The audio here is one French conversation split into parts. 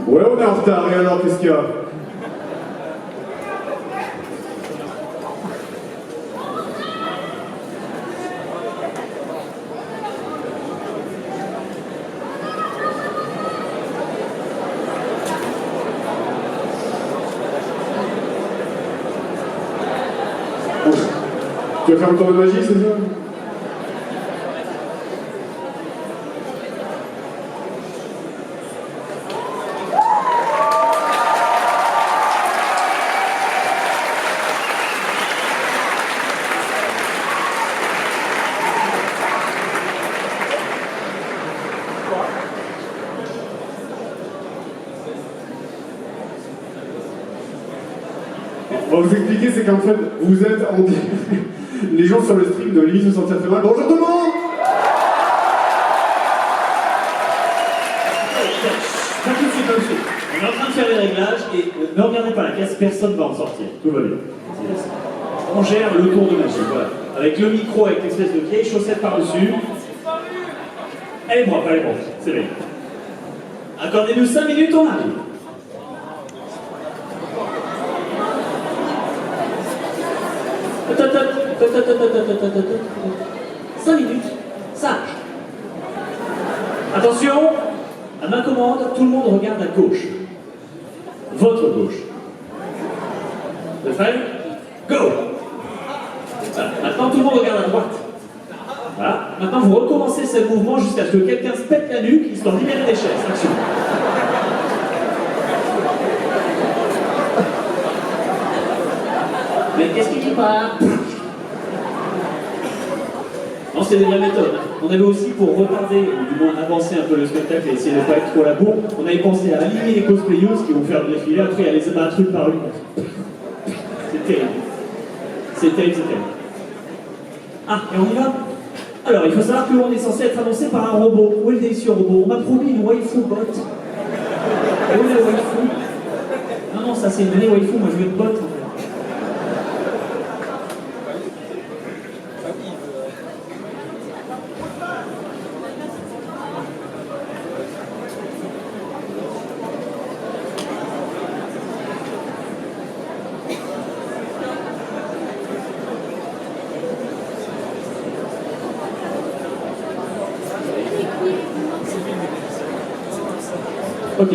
Ouais, on est en retard, et alors, qu'est-ce qu'il y a? Tu vas faire un tour de magie, c'est ça? On va vous expliquer, c'est qu'en fait, vous êtes en... Les gens sur le stream de limite se sentir très mal. Bonjour tout le monde! Pas tout de suite, pas tout de suite. On est en train de faire les réglages et ne regardez pas la caisse, personne ne va en sortir. Tout va bien. On gère le tour de magie, voilà. Avec le micro, avec l'espèce de vieille chaussette par-dessus. Elle est propre, c'est bien. Accordez-nous 5 minutes, on arrive. Attends. 5 minutes, sage. Attention, à ma commande, tout le monde regarde à gauche. Votre gauche. Vous êtes prêts? Go! Voilà. Maintenant, tout le monde regarde à droite. Voilà. Maintenant, vous recommencez ce mouvement jusqu'à ce que quelqu'un se pète la nuque, histoire de libérer les chaises. Action. Mais qu'est-ce qui dit pas? Non, c'est la méthode. On avait aussi, pour retarder, ou du moins avancer un peu le spectacle et essayer de ne pas être trop à la bourre, on avait pensé à aligner les cosplayers qui vont faire le défilé, après à les abattre une par une. C'est terrible. C'est terrible. Ah, et on y va? Alors, il faut savoir que l'on est censé être annoncé par un robot. Où est le délicieux robot? On m'a promis une waifu bot. Où est la waifu? Non, ça c'est une vraie waifu, moi je veux une bot en fait. Ok.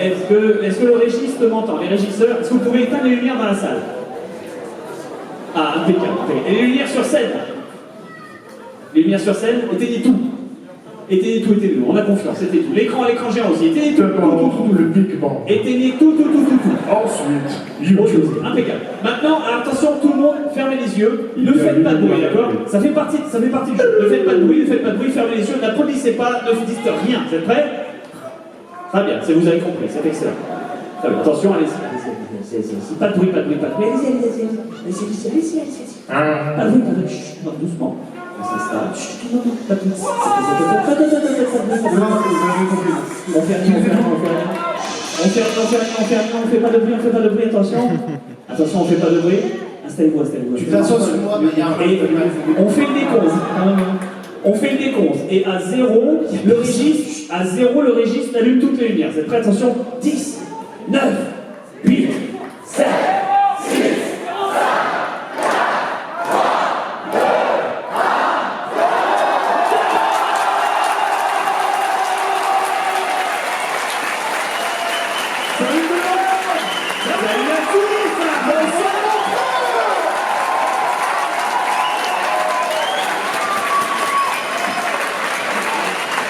Est-ce que le régiste m'entend? Les régisseurs, est-ce que vous pouvez éteindre les lumières dans la salle? Ah, impeccable. Et les lumières sur scène? Les lumières sur scène, éteignez tout. Éteignez tout. On a confiance, éteignez tout. L'écran géant aussi, éteignez tout. Le pigment. Éteignez tout. Ensuite, YouTube. Impeccable. Maintenant, attention, tout le monde, fermez les yeux. Ne faites pas de bruit, d'accord? Ça fait partie du jeu. Ne faites pas de bruit, fermez les yeux. N'applaudissez pas, ne dites rien. Vous êtes prêts? Très bien, vous avez compris, c'est excellent. Très bien, attention, allez-y. Pas de bruit. Allez-y. Pas de bruit. Chut, doucement. C'est ça. Chut, non, pas de bruit. On fait rien. On fait pas de bruit, attention. Attention, on fait pas de bruit. Installez-vous. Tu t'assois sur moi, mais il y a un peu de mal. On fait le décompte. On fait le décompte. Et à 0, le registre allume toutes les lumières. Vous êtes prêts? Attention. 10, 9, 8, 7, 6, 5,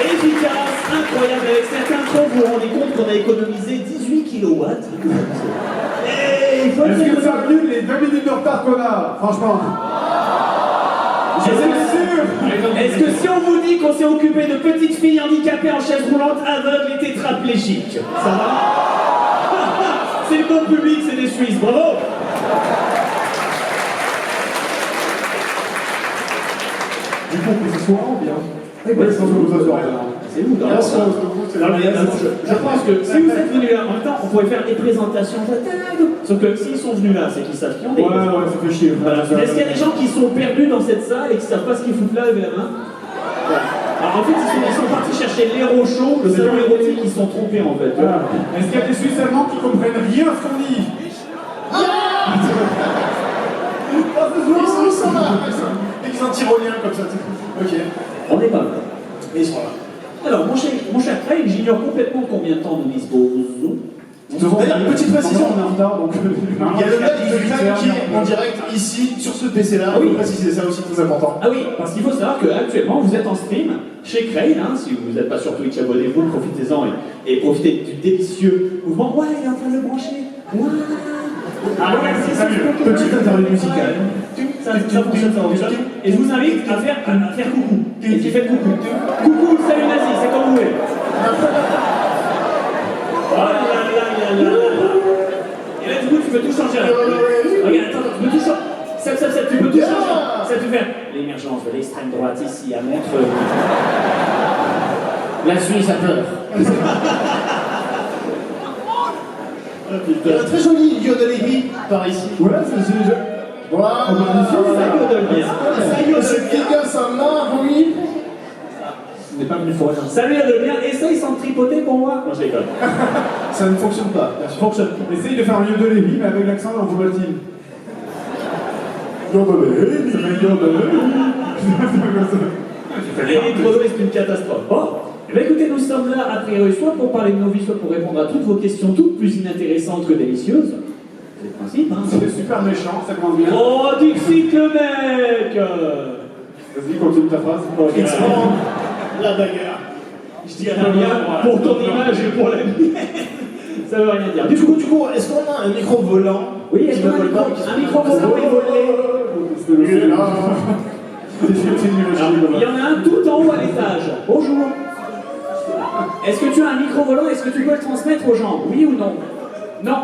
efficace, incroyable. Avec cette intro, vous vous rendez compte qu'on a économisé 18 kW. Est-ce que ça annule les 2 minutes de retard qu'on a? Franchement. Je suis sûr. Est-ce que si on vous dit qu'on s'est occupé de petites filles handicapées en chaise roulante, aveugles et tétraplégiques, ça va? C'est le bon public, c'est des Suisses, bravo! Du coup, que ce soit bien. Oui, bah, c'est vous asseoir. C'est vous, dans je pense que si vous êtes venus là, en même temps, on pourrait faire des présentations. Sauf que s'ils sont venus là, c'est qu'ils savent qui on est. Ouais, ça fait chier. Voilà. Est-ce qu'il y a des gens qui sont perdus dans cette salle et qui ne savent pas ce qu'ils foutent là, levez la main? Voilà. Alors, en fait, ils sont partis chercher l'héros chaud, le salon érotique, ils se sont trompés en fait. Est-ce qu'il y a des Suisses allemands qui comprennent rien à ce qu'on dit? Ils sont là. Et ils sont tyroliens comme ça. Ok. On est pas mal. Mais ils sont là. Alors, mon cher Craig, j'ignore complètement combien de temps nous disposons. D'ailleurs, petite précision. On est en retard, donc... Il y a le mec de Craig qui est en direct ici, sur ce PC-là. Ah oui. Il faut préciser ça aussi, très important. Ah oui, parce qu'il faut savoir qu'actuellement, vous êtes en stream chez Craig, hein, si vous n'êtes pas sur Twitch, abonnez-vous, profitez-en et profitez du délicieux mouvement. Ouais, il est en train de le brancher. Ouais. Ah, merci, Ça mieux. Petite interlude musicale. Ça fonctionne, ça fonctionne. Et je vous invite à faire coucou. Et tu fais coucou. Coucou, salut nazi, c'est comme vous voulez. Oh là là là là là. Et là, du coup, tu peux tout changer. Regarde, attends, tu peux tout changer. Tu peux tout changer. Ça te fait l'émergence de l'extrême droite ici à Montreux. La Suisse a peur. Il y a un très joli yodeling par ici. Voilà, c'est déjà... Voilà. C'est quelqu'un, ça m'a, oui. On n'est pas venu pour rien. Salut Adelbien, essaye sans tripoter pour moi. Non, je déconne. Ça ne fonctionne pas. Ça fonctionne. Essaye de faire un Yodeling, mais avec l'accent en volatile. Yodeling, ça fait Yodeling. Les chronos, c'est une catastrophe. Bon, eh bien, écoutez, nous sommes là, a priori, soit pour parler de nos vies, soit pour répondre à toutes vos questions, toutes plus inintéressantes que délicieuses. C'est le principe, hein. C'est super méchant, ça commence bien. Oh, Dixit le mec. Vas-y, continue ta phrase. La bagarre. Je dis rien pour ton image et pour la mienne. Ça veut rien dire. Du coup, est-ce qu'on a un micro volant? Oui, est-ce qu'on a un micro volant et volé? Il est là. Il y en a un tout en haut à l'étage. Bonjour. Est-ce que tu as un micro volant? Est-ce que tu peux le transmettre aux gens? Oui ou non? Non.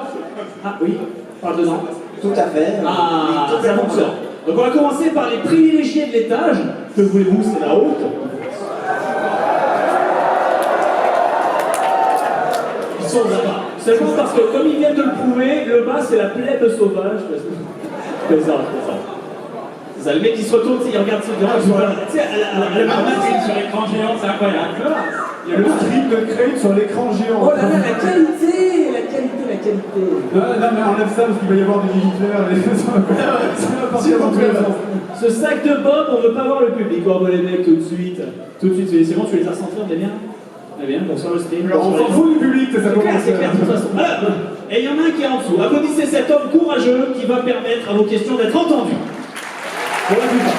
Ah oui, parle dedans. Tout à fait. Ah, ça fonctionne. Donc on va commencer par les privilégiés de l'étage. Que voulez-vous, c'est la haute. Ils sont là-bas. Seulement parce que, comme ils viennent de le prouver, le bas c'est la plèbe sauvage. C'est ça. C'est ça, le mec qui se retourne, il regarde ce gars, tu sais, à la marmasse sur l'écran géant, c'est incroyable. Il y a le strip de Craig sur l'écran géant. Oh là là, la qualité. Non, mais enlève ça parce qu'il va y avoir des militaires et ça va partir dans tous les sens. Ce sac de Bob, on veut pas voir le public. Oh, bah, les mecs, tout de suite. C'est bon, tu les as recentrés, on est bien? On est bien, bonsoir le stream. On s'en fout du public, ça commence. C'est clair, de toute façon. Voilà. Et il y en a un qui est en dessous. Applaudissez cet homme courageux qui va permettre à vos questions d'être entendues. Pour la plupart.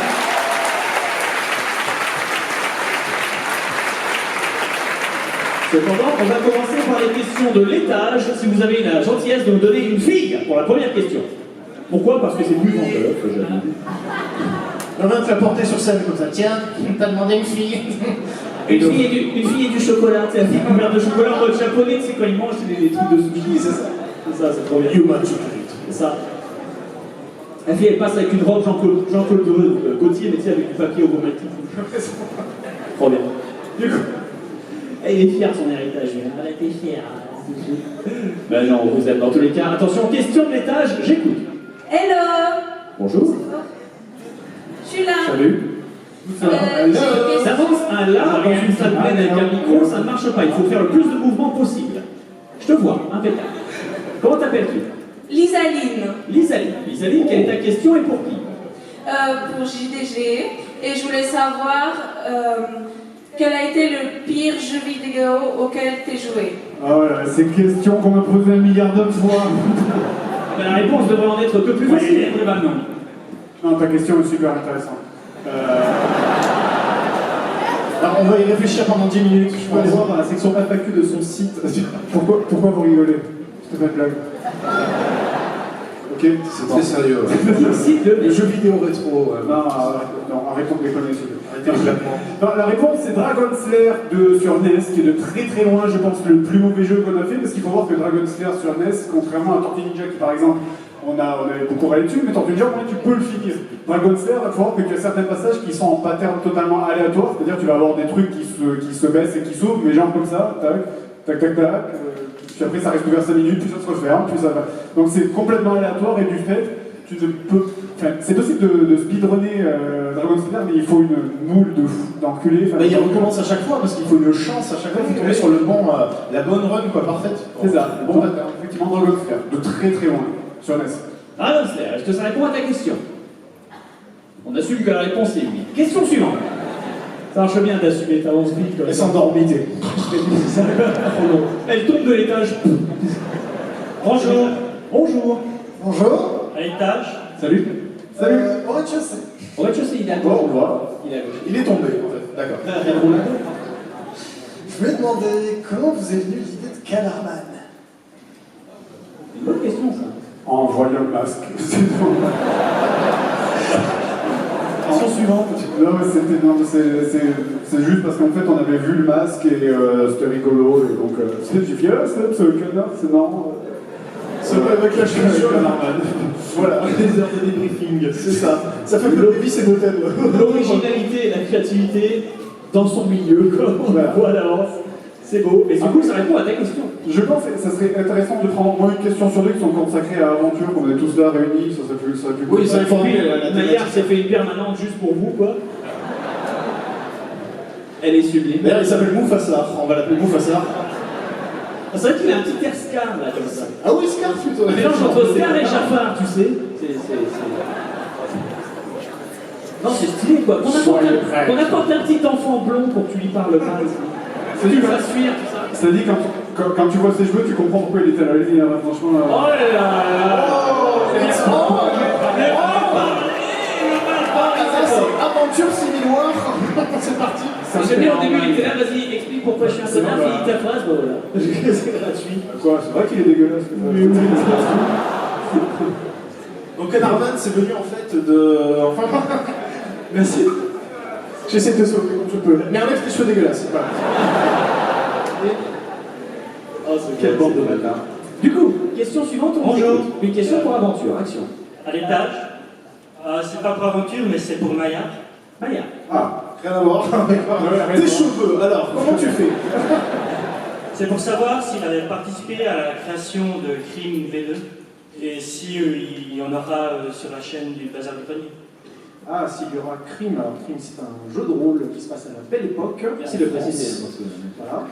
Cependant, on va commencer par les questions de l'étage. Si vous avez la gentillesse de nous donner une figue pour la première question. Pourquoi? Parce que c'est plus vendeur que je. On va te la porter sur scène comme ça. Tiens, t'as demandé une fille. Une fille et du chocolat, tu sais, un verre de chocolat en mode japonais, tu sais, quand ils mangent, c'est des trucs de sushi, c'est ça. C'est ça, c'est trop bien. Human chocolate. C'est ça. La fille, elle passe avec une robe Jean-Claude Gaultier, mais tu sais, avec du papier automatique. Trop bien. Du coup, il est fier de son héritage, lui. Ah, elle était fière. Ben non, vous êtes dans tous les cas. Attention, question de l'étage, j'écoute. Hello. Bonjour. Je suis là. Salut. J'ai une question. D'avance, un là, dans une salle pleine avec un micro, ça ne marche pas. Il faut faire le plus de mouvements possible. Je te vois, impeccable. Comment t'appelles-tu? Lisaline. Lisaline, quelle est ta question et pour qui? Pour JDG. Et je voulais savoir quel a été le pire jeu vidéo auquel tu joué. Oh là, ces questions qu'on m'a posées 1 milliard de fois. Ben, la réponse devrait en être que plus facile. Non, ta question est super intéressante. Alors, on va y réfléchir pendant 10 minutes. Je peux aller voir dans la section FAQ de son site. Pourquoi vous rigolez? Je te fais une blague. Ok, C'est très sérieux. Le Le jeu vidéo rétro. Non, arrêtons de déconner. Arrêtez complètement. Non, la réponse c'est Dragon Slayer sur NES, qui est de très très loin, je pense, le plus mauvais jeu qu'on a fait, parce qu'il faut voir que Dragon Slayer sur NES, contrairement à Tortue Ninja qui par exemple, on avait beaucoup râlé dessus, mais Tortue Ninja, au moins tu peux le finir. Dragon Slayer, il faut voir que tu as certains passages qui sont en pattern totalement aléatoire, c'est-à-dire que tu vas avoir des trucs qui se baissent et qui s'ouvrent, mais genre comme ça, tac, puis après ça reste ouvert 5 minutes, puis ça se referme, puis ça va. Donc c'est complètement aléatoire et du fait, tu ne peux Enfin, c'est possible de speedrunner Dragon Slayer, mais il faut une moule de fou, d'enculé. Enfin, Bah, il recommence à chaque fois parce qu'il faut une chance à chaque fois. Il faut tomber sur le bon, la bonne run quoi, parfaite. C'est ça, le bon pattern. Effectivement, Dragon Slayer, de très très loin, sur NES. Dragon Slayer, est-ce que ça répond à ta question? On assume que la réponse est oui. Question suivante. Ça marche bien d'assumer, t'avances vite quand même. Elle s'endormit. Elle tombe de l'étage. Bonjour. Bonjour. Bonjour. À l'étage. Salut. Salut. Au rez-de-chaussée. Au rez-de-chaussée, il est à Bon, gauche. on voit. Il est à gauche. Il est tombé en fait, d'accord. Je voulais demander comment vous est venue l'idée de Calarman. Une bonne question, ça. En voyant le masque. C'est tout. Question suivante. Non, mais c'est juste parce qu'en fait on avait vu le masque et c'était rigolo et donc j'ai fait c'est le connard, c'est non. Ce avec la chaussure. Voilà, des heures de débriefing, c'est ça. Ça fait que le vie c'est noté. L'originalité et la créativité dans son milieu, comme on la voit à l'avance. C'est beau. Et du coup, ça répond à ta question. Je pense que ça serait intéressant de prendre au moins une question sur deux qui sont consacrées à l'aventure, qu'on est tous là réunis, ça serait plus Oui, ça répond. Maillard s'est fait une permanente juste pour vous, quoi. Elle est sublime. D'ailleurs, il s'appelle Moufassar, on va l'appeler Moufassar. Ah, c'est vrai qu'il a un petit air Scar, là, comme ça. Ah oui, Scar plutôt. Un mélange entre Scar et Jafar, tu sais. Non, c'est stylé, quoi. Qu'on apporte un petit enfant blond pour que tu lui parles mal. Que tu le fasses fuir, tout ça. Ça dit quand tu vois ses cheveux, tu comprends pourquoi il était à la ligne, franchement. Oh là là. Aventure Civil-War. C'est parti. J'aime bien au début, il était là, vas-y, explique pourquoi je suis un connard, finis ta phrase, bon voilà. C'est gratuit. Quoi, c'est vrai qu'il est dégueulasse. Donc Calarman, c'est venu en fait de... Enfin... Merci. J'essaie de te sauver comme je peux. Mais enlève tes cheveux dégueulasses. Voilà. Oh, quelle bande de bâtards. Du coup, question suivante, on Bonjour. écoute. Une question pour aventure, action. À l'étage. C'est pas pour aventure, mais c'est pour Maya. Maya. Ah, rien à voir. Tes cheveux, alors, comment tu fais? C'est pour savoir s'il avait participé à la création de Crime V2 et si il y en aura sur la chaîne du Bazar du Panier. Ah, s'il y aura Crime. Alors, Crime, c'est un jeu de rôle qui se passe à la belle époque. Merci de le préciser. Voilà.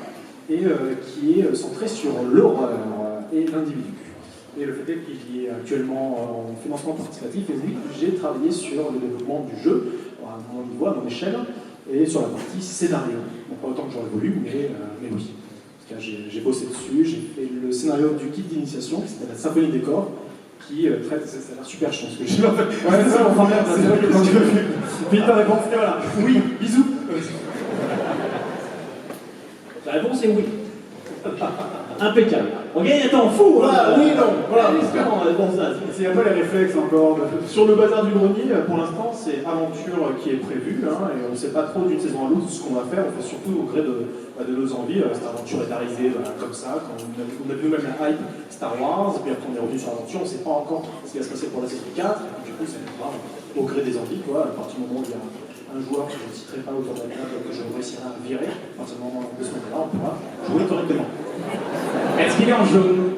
Et qui est centré sur l'horreur et l'individu. Et le fait est qu'il est actuellement en financement participatif, et oui, j'ai travaillé sur le développement du jeu, à mon niveau, à mon échelle, et sur la partie scénario. Donc pas autant que j'aurais voulu, mais oui. Parce que j'ai bossé dessus, j'ai fait le scénario du kit d'initiation, qui s'appelle la Symphonie des corps, qui traite, ça a l'air super chiant ce que j'ai fait. Ouais, c'est ça, on s'emmerde, c'est vrai que quand tu veux. Puis ta réponse, et voilà. Oui, bisous. La réponse est oui. Impeccable. On gagne un temps fou. Voilà, oui, non. Voilà. Bon, ça. S'il n'y a pas les réflexes encore. Sur le bazar du grenier, pour l'instant, c'est aventure qui est prévue, hein, et on ne sait pas trop d'une saison à l'autre ce qu'on va faire. On fait surtout au gré de nos envies. Cette aventure est arrivée comme ça, quand on a vu nous-mêmes la hype Star Wars, et puis après on est revenu sur l'aventure, on ne sait pas encore ce qui va se passer pour la saison 4, et puis du coup, ça viendra au gré des envies, quoi. À partir du moment où il y a un joueur que je ne citerai pas autour de la table, que je réussirai à virer, à partir du moment de ce moment-là, on pourra jouer correctement. Est-ce qu'il est en jaune?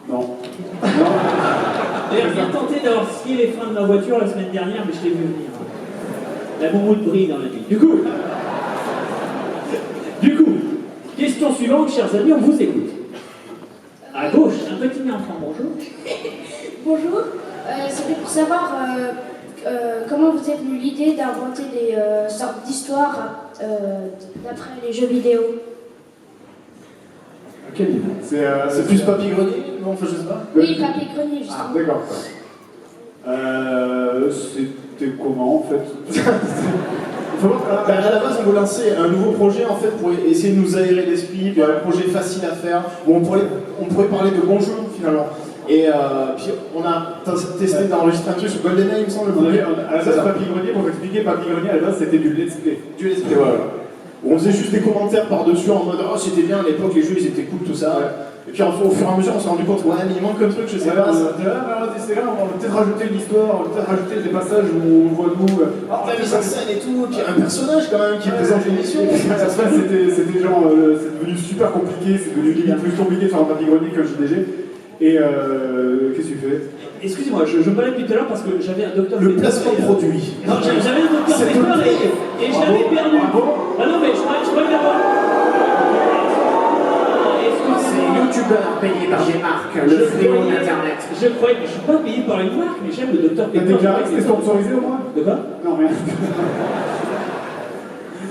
Non. D'ailleurs, j'ai tenté d'avoir scié les freins de ma voiture la semaine dernière, mais je l'ai vu venir. La moumoute brille dans la nuit. Du coup, question suivante, chers amis, on vous écoute. À gauche, un petit enfant, bonjour. Bonjour, c'était pour savoir comment vous est venue l'idée d'inventer des sortes d'histoires d'après les jeux vidéo. À quel niveau? C'est plus Papy Grenier? Non, enfin, je sais pas. Oui, Papier Grenier, justement. Ah, d'accord. C'était comment en fait? À la base, on veut lancer un nouveau projet en fait pour essayer de nous aérer l'esprit, puis un projet facile à faire où on pourrait parler de bons jeux finalement. Et puis on a testé d'enregistrer un truc sur GoldenEye, il me semble. À la base, Papy Grenier, pour t'expliquer, Papy Grenier à la base c'était du let's play. Du let's play, voilà. Où on faisait juste des commentaires par-dessus en mode oh c'était bien à l'époque, les jeux ils étaient cool, tout ça. Ouais. Et puis au fur et à mesure, on s'est rendu compte, ouais, mais il manque un truc, je sais pas. C'est là, on va peut-être rajouter une histoire, on va peut-être rajouter des passages où on voit nous. La mise en scène et tout, puis un personnage quand même qui présente l'émission. C'était genre, c'est devenu super compliqué, c'est devenu limite plus compliqué de faire un Papy Grenier qu'un JDG. Et qu'est-ce que tu fais? Excusez-moi, je me parlais depuis tout à l'heure parce que j'avais un docteur Le Pepper placement et, produit. Non, j'avais un docteur C'est Pepper et je l'avais perdu. Ah non, mais je crois l'avoir. C'est youtubeur payé par des marques, le fléau d'internet. Je croyais que je suis pas payé par une marque, mais j'aime le docteur T'as Pepper. déclaré que c'était sponsorisé au moins? De quoi? Non, rien.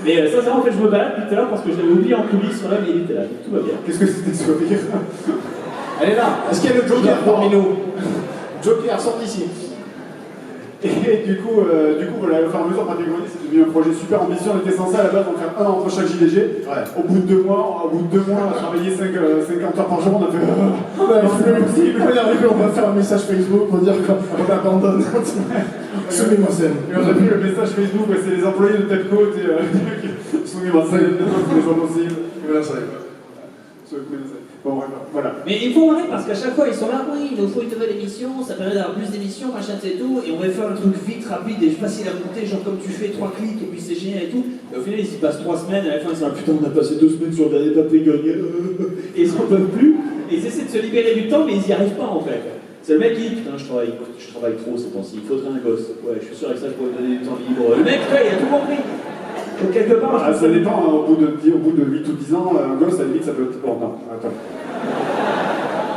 Mais sincèrement, en fait, je me balade depuis tout à l'heure parce que je l'avais oublié en coulisses sur la mais il était là, donc tout va bien. Qu'est-ce que c'était ce rire? Elle est là. Est-ce qu'il y a le Joker parmi nous? Joker, sort d'ici. Et du coup, voilà, au fur et à mesure, Pratique Grenier, c'est devenu un projet super ambitieux. On était censé à la base en faire un entre chaque JDG. Ouais. Au bout de 2 mois, on a travaillé 50 heures par jour, on a fait. Non, c'est plus possible. On va faire un message Facebook pour dire qu'on abandonne. Soumis-moi scène. Et on a pris le message Facebook, ouais, c'est les employés de Tepco, soumis-moi scène, c'est pas possible. Voilà, ça y est. Bon, voilà. Mais il faut marrer parce qu'à chaque fois ils sont là, oui, il nous faut une nouvelle émission, ça permet d'avoir plus d'émissions, machin, c'est tout, et on va faire un truc vite, rapide et facile à monter, genre comme tu fais 3 clics et puis c'est génial et tout. Et au final ils y passent 3 semaines, et à la fin ils sont là, putain, on a passé 2 semaines sur le dernier papier gagné, et ils s'en peuvent plus, et ils essaient de se libérer du temps, mais ils y arrivent pas en fait. C'est le mec qui dit, putain, je travaille trop ces temps-ci, il faudrait un gosse. Ouais, je suis sûr avec ça, je pourrais donner du temps libre. Le mec, il a tout compris. Donc quelque part, Ah, ça dépend, hein, au bout de 8 ou 10 ans, un gosse, à la limite, ça peut être. Bon, non, attends.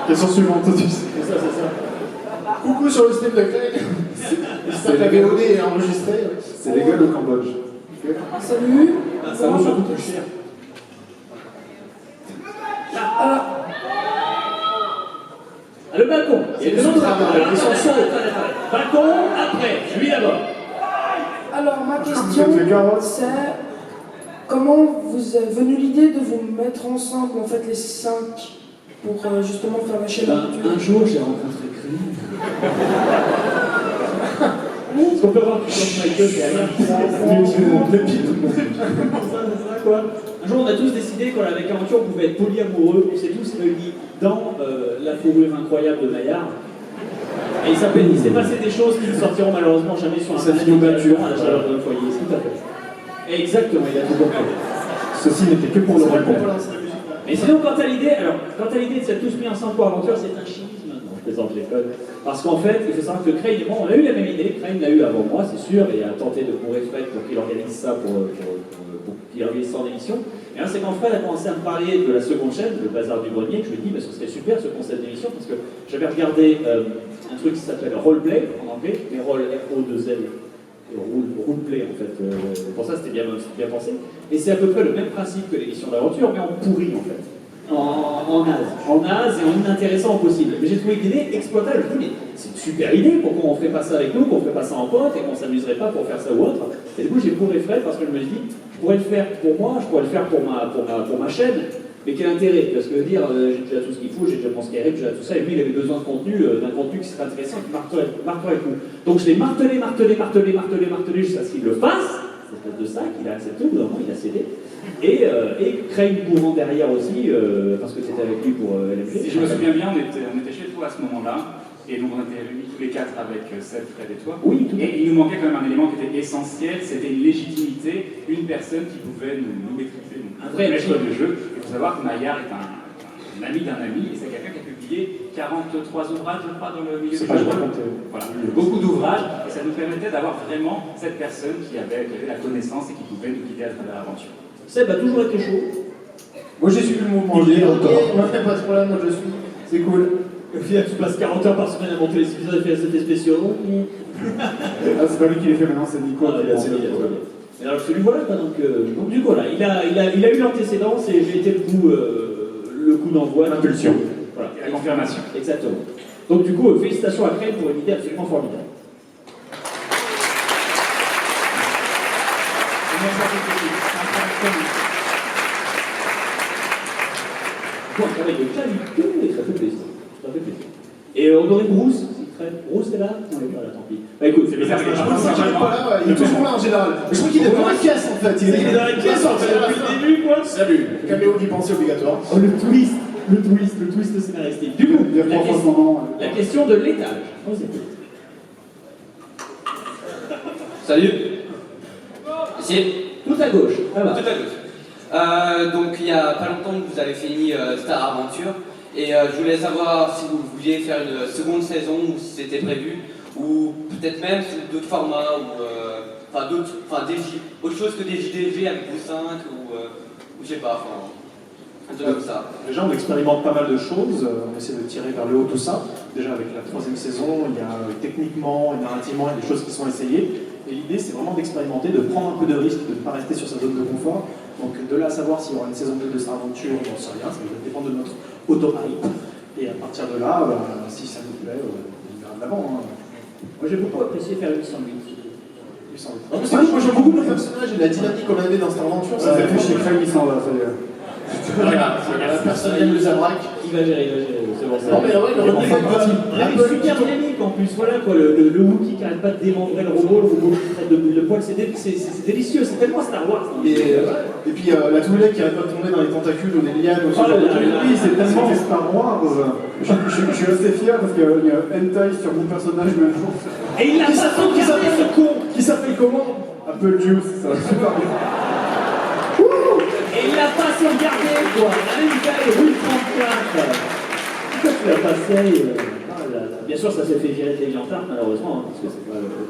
Question suivante, tout de suite. C'est ça. Coucou sur le stream de Clay. J'espère que la VOD est enregistrée. C'est légal au Cambodge. Ok. Salut. Ça vaut surtout plus cher. Ah, le balcon. Il y a deux autres. Alors, ils sont chauds. Balcon, après. Lui d'abord. Alors, ma Vous question, êtes les carottes? c'est comment vous est venue l'idée de vous mettre ensemble, en fait, les 5, pour justement faire la chaîne aventure? Un jour, j'ai rencontré Crime. Est-ce qu'on peut voir que Michael derrière? C'est ça, quoi. Un jour, on a tous décidé qu'en avec Aventure, on pouvait être polyamoureux. On s'est tous réunis dans la fourrure incroyable de Maillard. Et il s'est passé des choses qui ne sortiront malheureusement jamais sur un Savions battu à la chaleur de notre foyer. C'est tout à fait. Exactement, il a tout compris. Ceci n'était que pour le roleplay. Mais sinon, quant à l'idée de s'être tous mis ensemble pour Aventure, c'est un chiisme. Non, je plaisante, je déconne. Parce qu'en fait, il faut savoir que Crane et moi, on a eu la même idée. Crane l'a eu avant moi, c'est sûr, et a tenté de courir Fred pour qu'il organise ça, pour qu'il organise ça en émission. Et là, c'est quand Fred a commencé à me parler de la seconde chaîne, le Bazar du Grenier, que je lui ai dit, ce serait super ce concept d'émission, parce que j'avais regardé un truc qui s'appelle Roleplay en anglais, mais Roll R-O-2-L. Roleplay en fait, pour ça c'était bien pensé. Et c'est à peu près le même principe que l'émission d'aventure, mais en pourri en fait. En naze et en inintéressant au possible. Mais j'ai trouvé l'idée exploitable. Je me dis, mais c'est une super idée, pourquoi on ferait pas ça avec nous, qu'on ferait pas ça en pote et qu'on s'amuserait pas pour faire ça ou autre. Et du coup j'ai pourri Fred parce que je me suis dit, je pourrais le faire pour moi, je pourrais le faire pour ma chaîne. Mais quel intérêt? Parce que dire, j'ai déjà tout ce qu'il faut, j'ai déjà mon Skyrim, j'ai déjà tout ça, et lui il avait besoin de contenu, d'un contenu qui serait intéressant, qui marterait le coup. Donc je l'ai martelé jusqu'à ce qu'il le fasse, c'est peut-être de ça qu'il a accepté, au bout d'un moment il a cédé. Et Crane courant derrière aussi, parce que c'était avec lui pour LMG. Si je me souviens bien, on était chez toi à ce moment-là, et donc on était réunis tous les 4 avec Seb, Fred et toi. Oui, tout à fait. Et il nous manquait quand même un élément qui était essentiel, c'était une légitimité, une personne qui pouvait nous maîtriser, un vrai maître de jeu. Il faut savoir que Maillard est un ami d'un ami, et c'est quelqu'un qui a publié 43 ouvrages, je crois, dans le milieu du jeu. Voilà, beaucoup d'ouvrages, et ça nous permettait d'avoir vraiment cette personne qui avait la connaissance et qui pouvait nous guider à travers l'aventure. Seb a toujours été chaud. Moi j'ai suivi le mouvement. Il est On m'a fait pas de problème, moi je suis. C'est cool. Au final, tu passes 40 heures par semaine à monter les épisodes et faire des spéciaux. Ah, c'est pas lui qui les fait maintenant, c'est Nico. Mais alors, celui voilà, quoi, donc du coup, là, il a eu l'antécédence et j'ai été le coup d'envoi. L'impulsion. Voilà. Et la confirmation. Exactement. Donc du coup, félicitations à Crane pour une idée absolument formidable. Bon, un travail de qualité, ça fait plaisir. Ça fait plaisir. Et on aurait Bruce, Bruce est là? Non, il est pas là, tant pis. Bah écoute, c'est bizarre. Je pense qu'il est pas là, il est toujours là en général. Je crois qu'il est dans la caisse en fait. Il est dans la caisse en fait, depuis le début quoi. Salut, caméo d'y penser obligatoire. Oh le twist scénaristique. Du coup, la question de l'étage. On vous écoute. Salut. Ici. Tout à gauche. Tout à gauche. Donc il y a pas longtemps que vous avez fini Star Aventure Et je voulais savoir si vous vouliez faire une seconde saison ou si c'était prévu, ou peut-être même sous d'autres formats, ou autre chose que des JDG avec vous 5, ou je sais pas, un truc comme ça. Déjà, on expérimente pas mal de choses, on essaie de tirer vers le haut tout ça. Déjà, avec la 3e saison, il y a techniquement et narrativement, il y a des choses qui sont essayées. Et l'idée, c'est vraiment d'expérimenter, de prendre un peu de risque, de ne pas rester sur sa zone de confort. Donc, de là à savoir s'il y aura une saison 2 de Star Adventure, on n'en sait rien, ça va dépendre de notre auto-hype. Et à partir de là, si ça nous plaît, on ira de l'avant. Moi, j'ai beaucoup apprécié faire 808. Moi j'aime beaucoup le personnage et la dynamique qu'on avait dans Star Adventure. Ça fait chier, Craig, il s'en va, ça y est. Personne n'aime le Zabrak. Il va gérer, c'est bon. Non, mais ouais, il aurait dû faire une super dynamique en plus, voilà quoi, le Wookiee qui arrête pas de démembrer le robot qui traite de poil, c'est délicieux, c'est tellement Star Wars. Et puis la Twi'lek qui arrête pas de tomber dans les tentacules ou les lianes. Oui, c'est tellement Star Wars. Je suis assez fier parce qu'il y a hentai sur mon personnage maintenant. Et il a pas sauvegardé ce con. Qui s'appelle comment? Apple Juice, ça va super bien. Et il l'a pas sauvegardé quoi. Une belle rue 34. Pourquoi tu l'as passé Bien sûr, ça s'est fait virer de Légion Tard, malheureusement, parce que c'est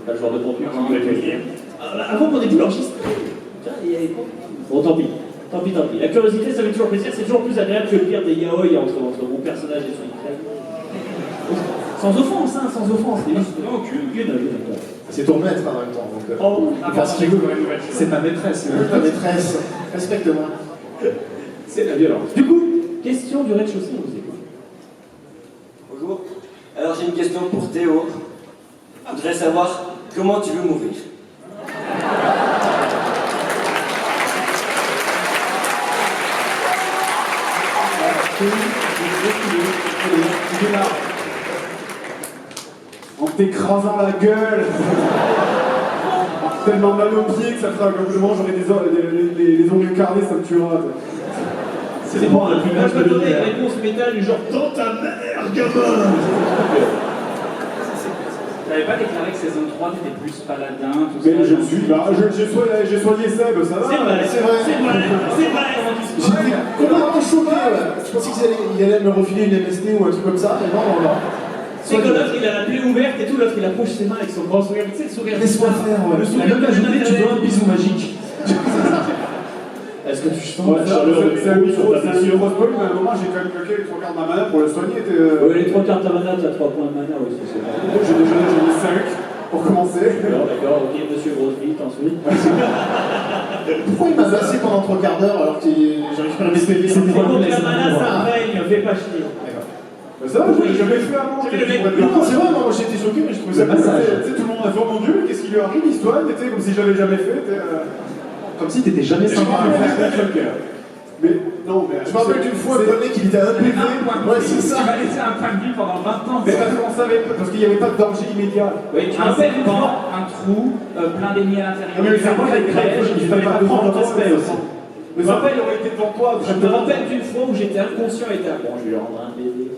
pas le genre de contenu qui voulait le virer. Avant qu'on ait tout l'enregistré. Bon, tant pis. Tant pis. La curiosité, ça fait toujours plaisir. C'est toujours plus agréable que de lire des yaoi entre mon personnage et son Craig. Sans offense, hein, sans offense. C'est ton maître en même temps. C'est ta maîtresse. Ta maîtresse. Respecte-moi. C'est la violence. Du coup, question du rez-de-chaussée, on vous écoute. Bonjour. Alors j'ai une question pour Théo. Je voudrais savoir comment tu veux mourir. En t'écrasant la gueule. Tellement mal au pied que ça fera comme je mange, j'aurai les ongles carnés, ça me tuera. C'est bon, la plus belle de donner une réponse métal du genre dans ta mère, gamin. T'avais pas déclaré que saison 3 t'étais plus paladin, tout ça? Mais je suis là, j'ai soigné Seb, ça va? C'est vrai. J'étais complètement choqué. Je pensais qu'il allait me refiler une MST ou un truc comme ça, mais non. C'est que l'autre il a la plaie ouverte et tout, l'autre il approche ses mains avec son grand sourire. Tu sais, le sourire. Laisse-moi faire, ouais. Le sourire de journée, tu veux un bisou magique. Est-ce que tu sens la chaleur? C'est un micro spoil, mais à un moment j'ai quand même claqué les 3 quarts de ma mana pour le soigner. Les 3 quarts de ta mana, t'as 3 points de mana aussi. J'en ai 5 pour commencer. D'accord, ok, monsieur Grosse-Vite, ensuite. Pourquoi il m'a zassé pendant 3 quarts d'heure alors que j'arrive pas à me spéler? C'est pour la mana, ça règne, fais pas chier. Ça va, j'ai jamais fait avant. Non, c'est vrai, moi j'étais choqué, mais je trouvais ça pas. Tu sais, tout le monde a fait, oh mon dieu, qu'est-ce qui lui arrive, l'histoire, comme si j'avais jamais fait. Comme si t'étais jamais sympa. Mais non, mais. Je me rappelle d'une fois, le qu'il était un PV. Ouais, c'est ça. Tu m'as laissé un point de vue pendant 20 ans. Mais parce qu'on savait, parce qu'il n'y avait pas de danger immédiat. Oui, tu m'appelles un trou, plein d'ennemis à l'intérieur. Mais il fallait pas prendre le respect aussi. Mais ça il aurait été devant toi. Je me rappelle d'une fois où j'étais inconscient et bon, je vais rendre un bébé.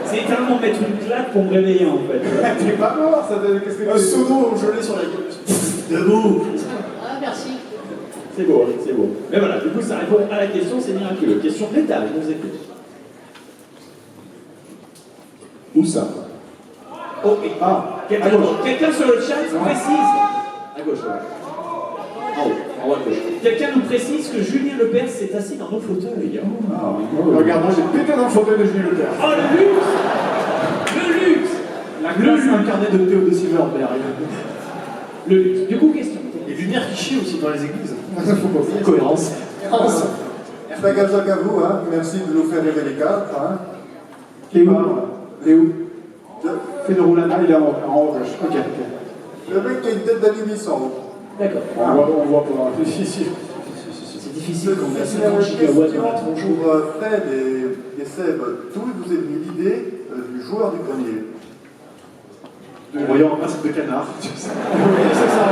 C'est littéralement mettre une claque pour me réveiller en fait. T'es pas mort, ça. Qu'est-ce que un sono gelé sur la gueule. Debout. Ah, merci. C'est beau, hein, c'est beau. Mais voilà, du coup, ça répond à la question, c'est miraculeux. Question d'étage, je vous écoute. Où ça? Oh, et quelqu'un sur le chat précise. À gauche, ouais. En haut, en haut à gauche. Quelqu'un nous précise que Julien Lepers s'est assis dans nos fauteuils. Regarde, moi j'ai pété dans le fauteuil de Julien Lepers. Oh, le luxe! Le luxe! La classe incarnée de Théo de Silverberg. Le luxe. Du coup, question. Les lumières qui chient aussi dans les églises. Cohérence. Tagazak à vous, hein. Merci de nous faire rêver les cartes. Hein. Qui est où? Fais le roulana, il est en haut gauche. Ok. Le mec qui a une tête d'animation. D'accord. On voit pas. C'est difficile quand on a 50 gigawatts dans la tronche. Pour Fred et Seb, d'où vous est venue l'idée du joueur du grenier? En voyant un principe de canard. Oui, c'est ça.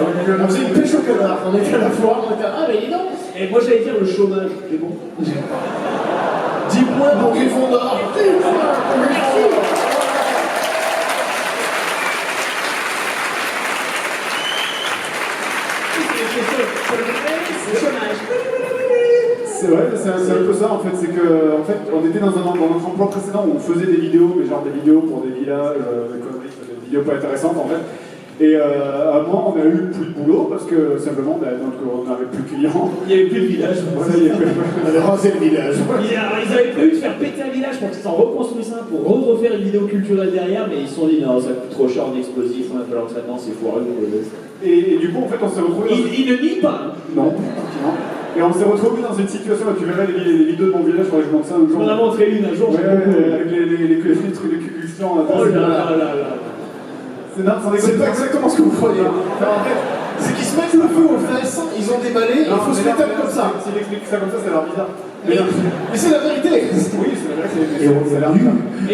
On faisait une pêche au canard. On était à la foire, on était à... Ah, mais dis donc. Et moi j'allais dire le chômage, c'est bon. 10 points pour Gryffondor. 10 points pour Gryffondor. C'est vrai, c'est un peu ça en fait, c'est que en fait, on était dans notre emploi précédent où on faisait des vidéos, mais genre des vidéos pour des villages, des conneries, des vidéos pas intéressantes en fait. Et à un moment, on a eu plus de boulot parce que simplement, on n'avait plus de clients. Il n'y avait plus de village. Voilà, il y avait plus... On avait rasé le village. Ils avaient prévu de faire péter un village pour qu'ils s'en reconstruisent un, pour refaire une vidéo culturelle derrière, mais ils se sont dit non, ça coûte trop cher en explosif, on a pas l'entraînement, c'est foireux. Et du coup, en fait, on s'est retrouvés. Il ne nie pas. Non, effectivement. Et on s'est retrouvés dans une situation où tu verrais les vidéos de mon village, faudrait que je montre ça un jour. On a montré une un jour, avec les trucs de cucustion. Oh là là là. C'est pas exactement ce que vous croyez. En fait, c'est qu'ils se mettent le feu aux fesses, ils ont déballé, et il faut se mettre comme ça. S'il explique ça comme ça, ça a l'air bizarre. Mais c'est la vérité. Oui, c'est la vérité. Et on a l'air nul.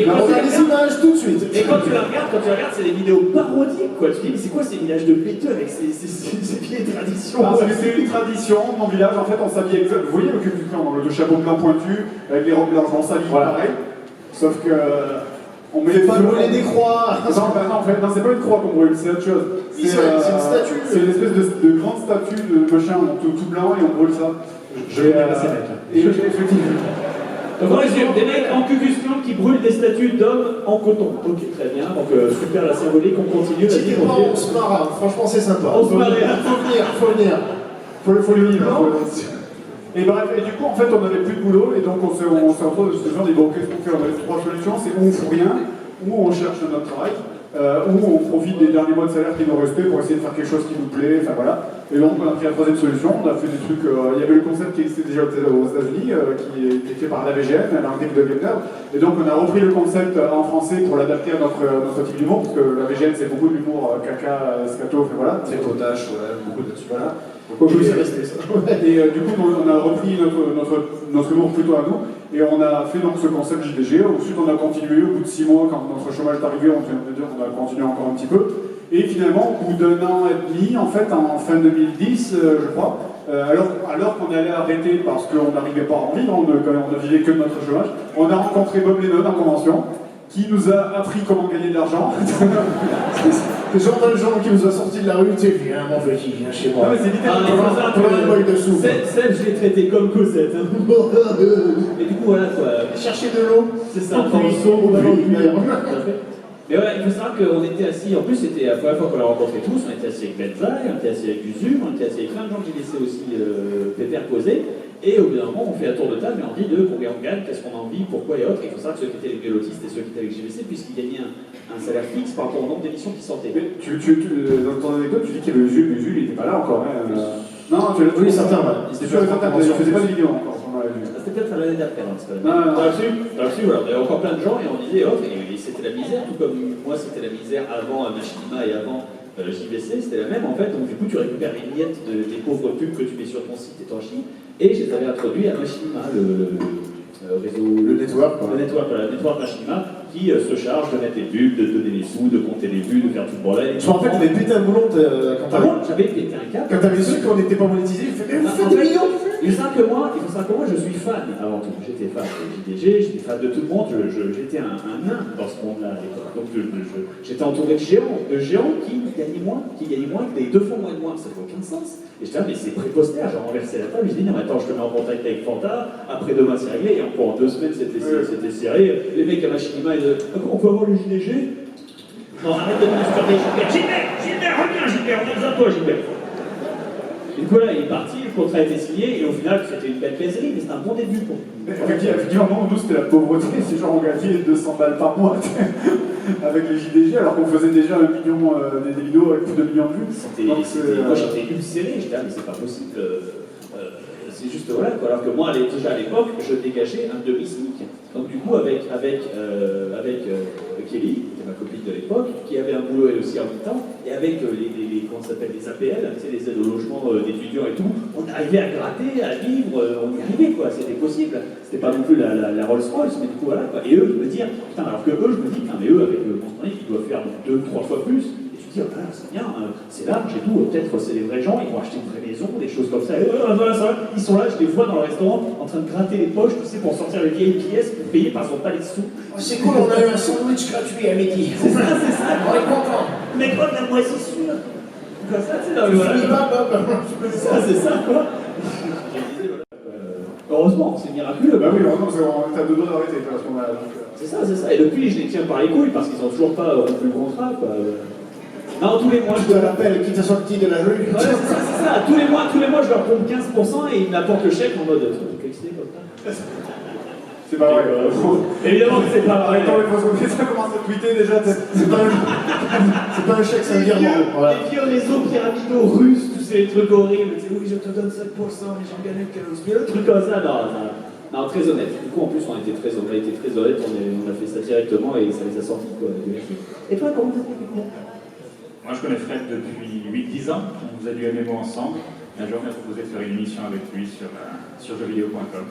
On a les images tout de suite. Et quand tu la regardes, c'est des vidéos parodiques, quoi. Tu te dis, mais c'est quoi ces villages de péteux avec ces vieilles traditions? C'est une tradition, mon village, en fait, on s'habille exactement. Vous voyez le cucustion, le chapeau blanc pointu, avec les robes blanches, on s'habille pareil. Sauf que. On met pas brûler des croix. Non, en fait, c'est pas une croix qu'on brûle, c'est autre chose. C'est une statue. C'est une espèce de grande statue de machin tout blanc et on brûle ça. Je vais dépasser mec. Effectivement. Donc on résume, des mecs en cucustion qui brûlent des statues d'hommes en coton. Ok, très bien. Donc super la symbolique, on continue. Vas-y, on se marre, franchement c'est sympa. On se marre. Faut venir. Faut le venir. Et bref, et du coup, en fait, on n'avait plus de boulot, et donc on s'est retrouvé dans cette situation, on dit bon, qu'est-ce qu'on fait? On avait trois solutions, c'est où on fout rien, ou on cherche notre travail, ou on profite des derniers mois de salaire qui nous restaient pour essayer de faire quelque chose qui nous plaît, enfin voilà. Et donc on a pris la troisième solution, on a fait des trucs, il y avait le concept qui existait déjà aux États-Unis, qui était fait par la VGN, l'article de Gardner, et donc on a repris le concept en français pour l'adapter à notre type d'humour, parce que la VGN c'est beaucoup de l'humour caca, scato, enfin voilà. C'est potache, ouais, beaucoup de dessus. Voilà. Oui, c'est resté ça. Et du coup, on a repris notre humour plutôt à nous, et on a fait donc ce concept JDG. Ensuite, on a continué au bout de 6 mois, quand notre chômage est arrivé, on a continué encore un petit peu. Et finalement, au bout d'un an et demi, en fait, en fin 2010, je crois, alors qu'on allait arrêter parce qu'on n'arrivait pas à en vivre, on ne vivait que de notre chômage, on a rencontré Bob Lennon en convention, qui nous a appris comment gagner de l'argent. C'est genre Valjean qui nous a sorti de la rue, tu sais, viens mon petit, viens chez moi. Non, mais c'est littéralement Seb, je l'ai traité comme Cosette. Et du coup, voilà quoi. Chercher de l'eau. C'est ça, quand ils sont au mais voilà, il faut savoir qu'on était assis, en plus c'était la première fois qu'on l'a rencontré tous, on était assis avec Benzaï, on était assis avec Uzum, on était assis avec plein de gens que j'ai laissé aussi Pépère poser, et au bout d'un moment on fait un tour de table et on dit de combien on gagne, qu'est-ce qu'on a envie, pourquoi et autres, et il faut savoir que ceux qui étaient les vélotistes et ceux qui étaient avec GVC, puisqu'ils gagnaient un salaire fixe par rapport au nombre d'émissions qu'ils sortaient. Mais dans ton anecdote, tu dis qu'il y avait Jules, mais Jules il n'était pas là encore. Hein, Non, tu l'as oui, certain, il faisait pas de vidéo encore. C'était peut-être l'année d'après, là-dessus, voilà, on avait encore plein de gens et on disait, oh, et c'était la misère, tout comme moi c'était la misère avant Machinima et avant JVC, c'était la même en fait, donc du coup tu récupères les miettes des pauvres pubs que tu mets sur ton site et t'en chies, et je t'avais introduit à Machinima, le réseau... Le network, le network Machinima, qui se charge de mettre les pubs, de donner les sous, de compter les vues, de faire tout le bordel. Je me rappelle que t'avais pété un boulon quand j'avais pété un câble. Quand t'avais su qu'on n'était pas monétisé, il fait mais vous faites des millions de vues. Il faut savoir que moi, je suis fan avant tout. J'étais fan de JDG, j'étais fan de tout le monde, j'étais un nain dans ce monde-là à l'époque. Donc j'étais entouré de géants qui gagnaient moins que des 2 fois moins de moi, ça fait aucun sens. Et j'étais là, mais c'est préposter, j'ai renversé la table, je dis non, mais attends, je te mets en contact avec Fanta, après demain c'est réglé, et encore en 2 semaines c'était serré. Les mecs à Machinima, on peut avoir le JDG? Non, arrête de me faire des Gilbert, reviens Gilbert, on a besoin de toi Gilbert. Et du coup là, il est parti, le contrat a été signé, et au final, c'était une belle plaiserie, mais c'était un bon début pour nous. Effectivement, nous, c'était la pauvreté, c'est genre on gagnait 200 balles par mois avec les JDG, alors qu'on faisait déjà 1 million des vidéos avec plus de 2 millions de vues. Moi, j'étais ulcéré, j'étais là, mais c'est pas possible. C'est juste voilà quoi. Alors que moi, déjà à l'époque, je dégageais un demi-SMIC. Donc du coup, avec Kelly, qui était ma copine de l'époque, qui avait un boulot elle aussi en même temps, et avec comment ça s'appelle, les APL, tu sais, les aides au logement d'étudiants et tout, on arrivait à gratter, à vivre, on y arrivait quoi, c'était possible. C'était pas non plus la Rolls-Royce, mais du coup voilà quoi. Et eux, je me dis, putain, alors que eux, je me dis, putain, mais eux, avec le montant, ils doivent faire 2-3 fois plus. Et tu te dis, oh, voilà, c'est bien, c'est large et tout, peut-être c'est des vrais gens, ils vont acheter une vraie maison, des choses comme ça. Et ils sont là, je les vois dans le restaurant, en train de gratter les poches, tu sais, pour sortir les vieilles pièces, pour payer par son palais de sous. Oh, c'est cool, on a eu un sandwich gratuit à midi. C'est ça, on est content. Mais quoi, de la moisissure? Comme ça, tu sais, non, mais voilà. Ça, c'est ça, quoi. heureusement, c'est miraculeux. Bah oui, heureusement, parce qu'on était à 2 doigts d'arrêter à ce moment-là. C'est ça, c'est ça. Et depuis, je les tiens par les couilles parce qu'ils ont toujours pas rompu le contrat, quoi. Non, tous les mois, Je te rappelle qui t'a sorti de la rue. Ouais, c'est ça. Tous les mois, je leur pompe 15% et ils m'apportent le chèque en mode c'est pas vrai. Évidemment que c'est pas vrai. Attends, il faut que ça commence à tweeter déjà. C'est pas un chèque, c'est un virement. Voilà. Les vieux réseaux pyramidaux russes, tous ces trucs horribles. Tu sais, oui, je te donne 7%, mais j'en gagne 15%. Le truc comme ça, non, très honnête. Du coup, en plus, on a été très honnête, on a fait ça directement et ça les a sortis, quoi. Et toi, comment t'as fait avec moi? Moi, je connais Fred depuis 8-10 ans. On vous a du MMO ensemble. Un jour, on m'a proposé de faire une émission avec lui sur jeuxvideo.com.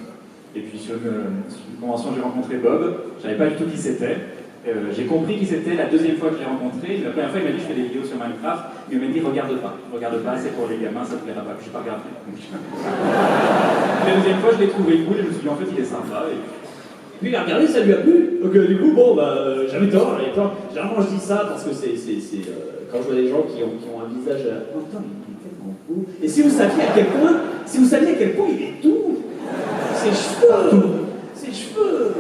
Et puis, sur une convention, j'ai rencontré Bob. Je savais pas du tout qui c'était. J'ai compris qui c'était la deuxième fois que je l'ai rencontré. La première fois, il m'a dit je fais des vidéos sur Minecraft. Mais il m'a dit regarde pas, c'est pour les gamins, ça te plaira pas. Je n'ai pas regardé. La deuxième fois, je l'ai trouvé cool et je me suis dit en fait, il est sympa. Et puis il a regardé, ça lui a plu. Donc du coup, bon, j'avais tort. Généralement, je dis ça parce que c'est quand je vois des gens qui ont un visage. Oh, putain, il est tellement beau. Et si vous saviez à quel point il est doux. Ses cheveux.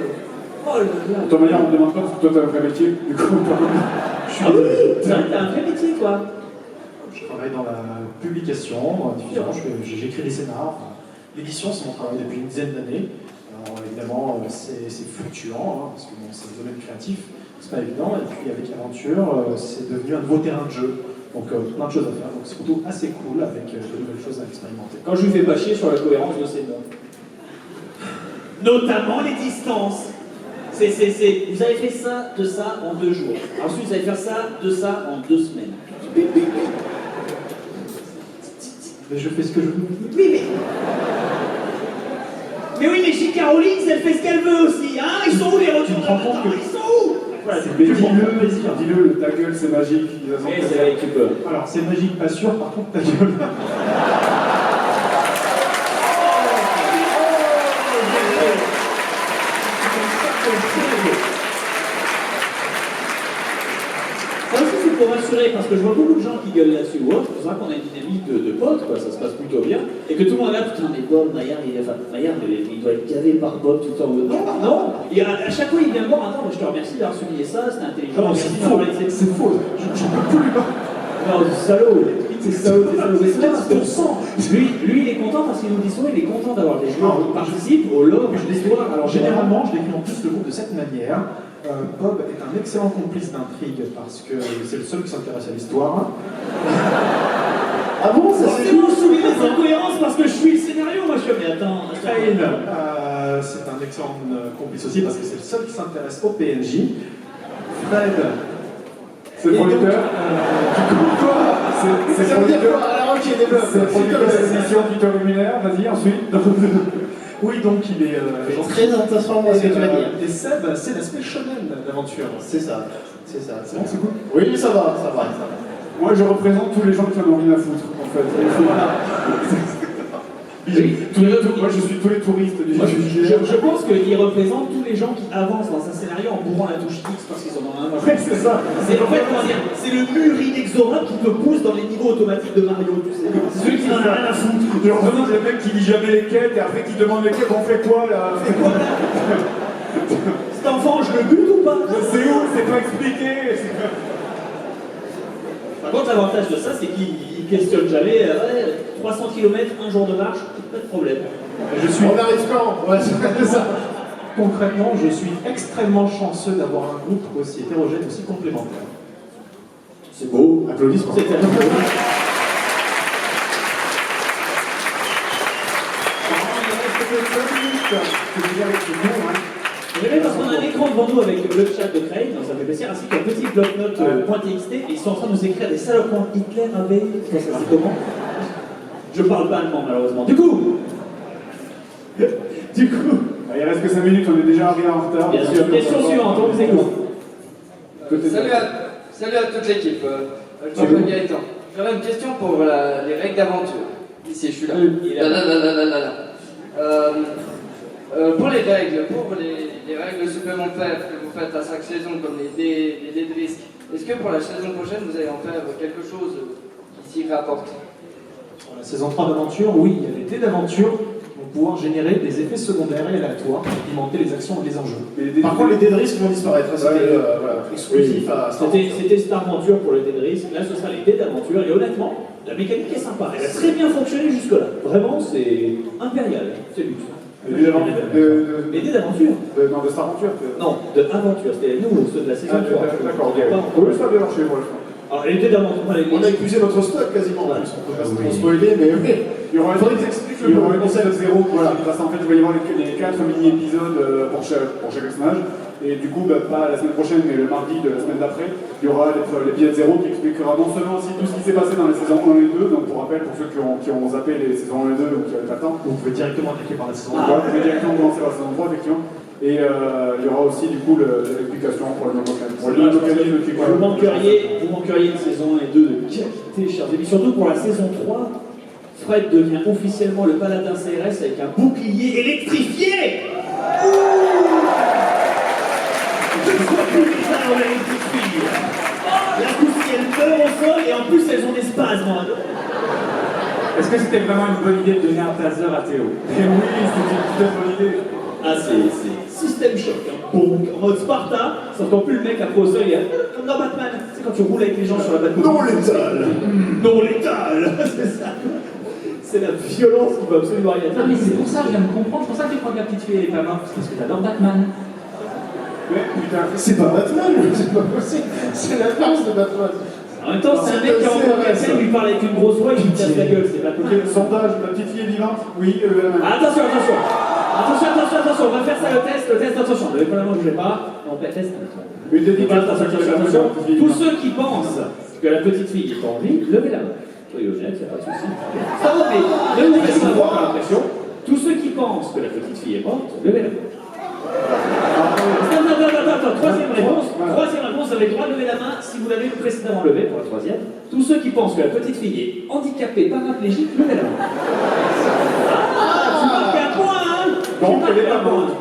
Oh là là. De toute manière, on ne demande pas parce que toi, t'as un vrai métier. Du coup, ah oui, c'est vrai que t'as un vrai métier, toi. Je travaille dans la publication, dans la diffusion, j'écris des scénars. L'édition, c'est mon travail depuis une dizaine d'années. Alors évidemment, c'est fluctuant, parce que bon, c'est le domaine créatif, c'est pas évident. Et puis avec l'aventure, c'est devenu un nouveau terrain de jeu. Donc plein de choses à faire. Donc c'est plutôt assez cool avec de nouvelles choses à expérimenter. Quand je lui fais pas chier sur la cohérence de ces mots. Notamment les distances. Vous avez fait ça, de ça en 2 jours. Ensuite, vous allez faire ça, de ça en 2 semaines. Mais je fais ce que je veux. Oui, mais oui, mais chez Caroline, elle fait ce qu'elle veut aussi, hein. Ils sont où les retours de bâtard? Ils sont où? Voilà, dis-le, ta gueule, c'est magique. C'est vrai que tu peux. Alors, c'est magique, pas sûr, par contre, ta gueule. Ça aussi, c'est pour rassurer, parce que je vois beaucoup de gens qui gueulent là-dessus ou autre. C'est vrai qu'on a une dynamique de potes, quoi, ça se passe plutôt bien. Et que tout le monde est là, putain, mais Bob, Maillard, il doit être gavé par Bob tout le temps. Non, et à chaque fois, il vient me voir, attends, je te remercie d'avoir souligné ça, c'était intelligent. Non, c'est faux, je peux plus. Non, c'est salaud, c'est salaud. Lui, il est content parce qu'il nous dit souvent, il est content d'avoir des joueurs qui participent au lore de l'histoire. Alors généralement, je décris en plus le groupe de cette manière. Bob est un excellent complice d'intrigue parce que c'est le seul qui s'intéresse à l'histoire. Ah bon, ça c'est bon, je souligne les incohérences parce que je suis le scénario, moi je suis. Mais attends. C'est un excellent complice aussi parce que c'est le seul qui s'intéresse au PNJ. Fred. C'est le producteur. Du coup, quoi C'est le producteur. Alors, ok, développe. C'est le producteur de cette émission Victor Luminaire. Vas-y, ensuite. Oui, donc il est très intéressant ce que tu vas dire. Et Seb, c'est l'aspect shonen d'aventure. C'est ça. C'est bon, c'est cool. Oui, ça va. Moi, je représente tous les gens qui en ont rien à foutre, en fait. Voilà. Moi, je suis tous les touristes du Je pense qu'il représente tous les gens qui avancent dans un scénario en bourrant la touche X parce qu'ils en ont un. Ouais, c'est ça. C'est en fait, comment dire, c'est le mur inexorable qui te pousse dans les niveaux automatiques de Mario, tu sais. C'est celui qui n'en a rien à foutre. Je représente le mec qui lit jamais les quêtes et après qui demande les quêtes, on fait quoi là? Cet enfant, je le bute ou pas? Je sais où, c'est pas expliqué. Par contre, l'avantage de ça, c'est qu'il questionne jamais 300 km, un jour de marche, pas de problème. On arrive quand? Ouais, c'est ça. Concrètement, je suis extrêmement chanceux d'avoir un groupe aussi hétérogène, aussi complémentaire. C'est beau, applaudissements. C'est tellement beau. Parce qu'on a un écran devant nous avec le chat de Craig, donc ça fait plaisir, ainsi qu'un petit bloc-notes .txt, et ils sont en train de nous écrire des salopes Hitler avait. Ça c'est comment? Je parle pas allemand malheureusement. Du coup, il reste que 5 minutes, on est déjà arrivé en retard. Bien sûr, question suivante, on vous écoute. Salut à toute l'équipe, je m'appelle Gaëtan. J'aurais une question pour les règles d'aventure. Ici, je suis là. Pour les règles supplémentaires que vous faites à chaque saison, comme les dés de risque, est-ce que pour la saison prochaine, vous allez en faire quelque chose qui s'y rapporte? Pour la saison 3 d'aventure, oui, il y a les dés d'aventure. Donc pouvoir générer des effets secondaires et aléatoires pour pimenter les actions et les enjeux. Par contre, les dés de risque vont disparaître. C'était voilà, exclusif à Star Wars. C'était Star Aventure pour le dé de risque. Là, ce sera les dés d'aventure. Et honnêtement, la mécanique est sympa. Elle a très bien fonctionné jusque-là. Vraiment, c'est impérial. C'est luxe. Les dés d'aventure. Non, de Star Aventure. Non, de aventure. C'était les nouveaux, ceux de la saison 3. D'accord, ok. Oui, ça a bien marché, moi, je crois. Alors, les dés d'aventure, on a épuisé notre stock quasiment. On peut pas se spoiler, mais oui. Il y aura un concept zéro. Voilà. Parce qu'en fait, il va y avoir les 4 mini-épisodes pour chaque personnage. Et du coup, pas la semaine prochaine, mais le mardi de la semaine d'après, il y aura l'épisode 0 qui expliquera non seulement aussi tout ce qui s'est passé dans les saisons 1 et 2, donc pour rappel, pour ceux qui ont zappé les saisons 1 et 2 ou qui n'avaient pas le temps. Vous pouvez directement attaquer par la saison 3. Voilà, vous pouvez directement commencer par la saison 3, effectivement. Et il y aura aussi du coup l'explication pour le localisme. Vous manqueriez une saison 1 et 2 de qualité, chers amis. Surtout pour la saison 3, Fred devient officiellement le paladin CRS avec un bouclier électrifié. Je vois plus les armes électrifiées. La poussière meurt au sol et en plus elles ont des spasmes. Est-ce que c'était vraiment une bonne idée de donner un taser à Théo? Et oui, c'était une toute bonne idée. Ah, c'est système choc. Hein. En mode Sparta, sauf qu'en plus le mec après au sol, il y a comme dans Batman. C'est quand tu roules avec les gens sur la Batman. Non létal. Non létal. C'est ça. C'est la violence qui va absolument rien dire. Non, mais c'est pour ça que je viens de comprendre. C'est pour ça que tu crois que la petite fille elle est pas morte. Parce que t'adores Batman. Mais putain, c'est pas Batman, c'est pas possible. C'est l'inverse de Batman. En même temps, c'est un mec qui rencontre quelqu'un, il lui parle avec une grosse voix et il lui casse la gueule. C'est pas possible. Sondage, la petite fille est vivante? Oui, attention. Attention, on va faire ça le test, attention, ne levez pas la main, bougez pas. On fait le test. Une dédicace, attention. Tous ceux qui pensent que la petite fille est en vie, levez la main. Soyez honnête, il n'y a pas de souci. Ça va, mais ne vous laissez pas avoir l'impression. Tous ceux qui pensent que la petite fille est morte, levez la main. Attends, troisième réponse, vous avez le droit de lever la main si vous l'avez précédemment levé pour la troisième. Tous ceux qui pensent que la petite fille est handicapée, paraplégique, levez la main. Tu marques un point, hein? Donc, elle est pas morte.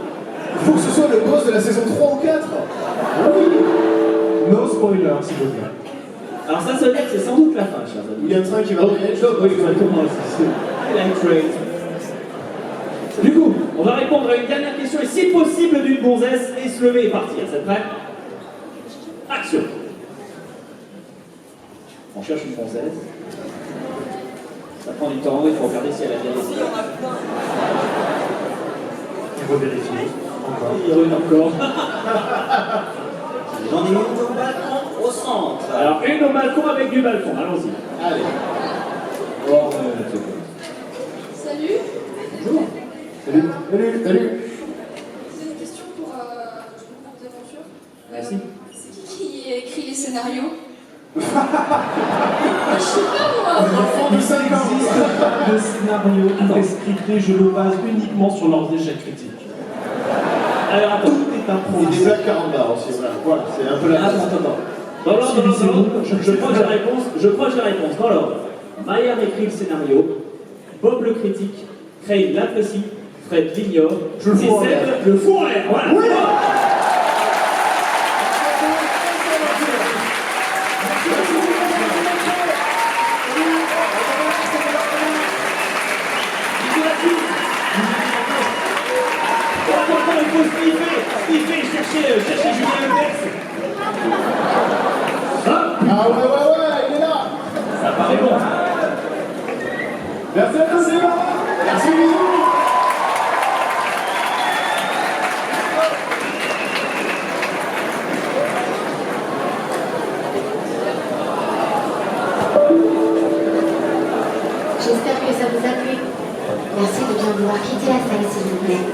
Il faut que ce soit le boss de la saison 3 ou 4. No spoiler, s'il vous plaît. Alors ça veut dire que c'est sans doute la fin, chers amis. Il y a un train qui va arriver. Oui, exactement. Du coup, on va répondre à une dernière question, et si possible d'une gonzesse, et se lever et partir. C'est prêt? Action. On cherche une gonzesse. Ça prend du temps, il faut regarder si elle a bien laissé. Et revérifier. Encore. Il y en a encore. J'en ai une au balcon au centre. Alors, une au balcon avec du balcon. Allons-y. Allez. Oh, Salut. Bonjour. Salut. C'est une question pour vos aventures. Merci. C'est qui écrit les scénarios? Je sais pas moi. Enfant de 5 ans. Il n'existe pas de scénario prescripté, je le base uniquement sur leurs échecs critiques. Alors, attends. Tout est improvisé. Et des blagues carambars aussi, voilà. C'est un peu la Attends. Dans l'ordre, je crois que j'ai la réponse. Dans l'ordre. Maillard écrit le scénario, Bob le critique, Craig l'apprécie, Fred l'ignore, et Seb le fout en l'air. Voilà. Oui. Il faut sniffer, chercher Julien Lepers. Ah ouais, il est là. Ça paraît bon. Merci à tous, merci, bisous. J'espère que ça vous a plu. Merci de bien vouloir quitter la salle, s'il vous plaît.